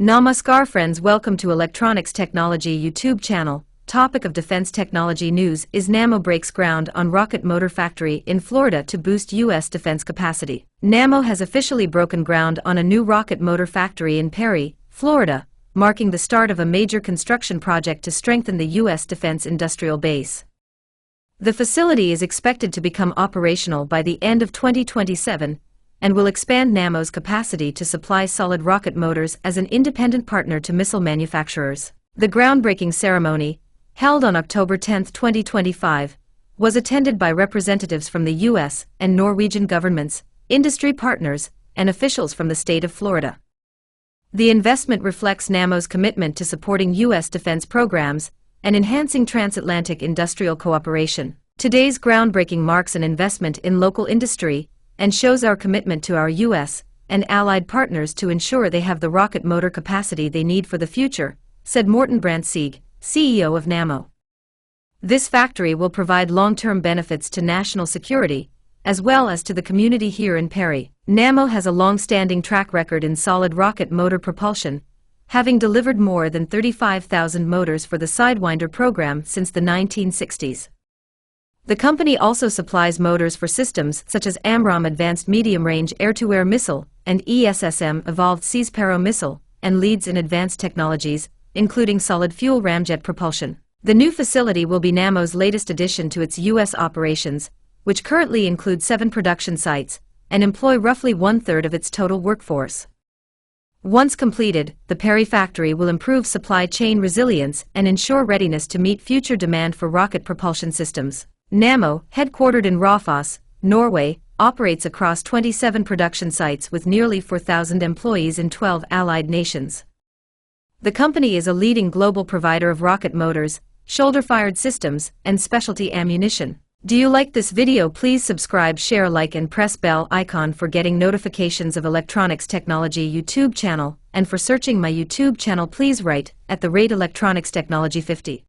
Namaskar friends, welcome to Electronics Technology YouTube channel. Topic of defense technology news is Nammo breaks ground on rocket motor factory in Florida to boost U.S. defense capacity. Nammo has officially broken ground on a new rocket motor factory in Perry, Florida, marking the start of a major construction project to strengthen the U.S. defense industrial base. The facility is expected to become operational by the end of 2027, and will expand Nammo's capacity to supply solid rocket motors as an independent partner to missile manufacturers. The groundbreaking ceremony, held on October 10, 2025, was attended by representatives from the U.S. and Norwegian governments, industry partners, and officials from the state of Florida. The investment reflects Nammo's commitment to supporting U.S. defense programs and enhancing transatlantic industrial cooperation. Today's groundbreaking marks an investment in local industry and shows our commitment to our U.S. and allied partners to ensure they have the rocket motor capacity they need for the future, said Morten Brandtzæg, CEO of Nammo. This factory will provide long-term benefits to national security, as well as to the community here in Perry. Nammo has a long-standing track record in solid rocket motor propulsion, having delivered more than 35,000 motors for the Sidewinder program since the 1960s. The company also supplies motors for systems such as AMRAAM Advanced Medium-Range Air-to-Air Missile and ESSM Evolved Seasparo Missile, and leads in advanced technologies, including solid-fuel ramjet propulsion. The new facility will be Nammo's latest addition to its U.S. operations, which currently include 7 production sites, and employ roughly one-third of its total workforce. Once completed, the Perry factory will improve supply chain resilience and ensure readiness to meet future demand for rocket propulsion systems. Nammo, headquartered in Raufoss, Norway, operates across 27 production sites with nearly 4,000 employees in 12 allied nations. The company is a leading global provider of rocket motors, shoulder-fired systems, and specialty ammunition. Do you like this video? Please subscribe, share, like, and press bell icon for getting notifications of Electronics Technology YouTube channel, and for searching my YouTube channel please write @ Electronics Technology 50.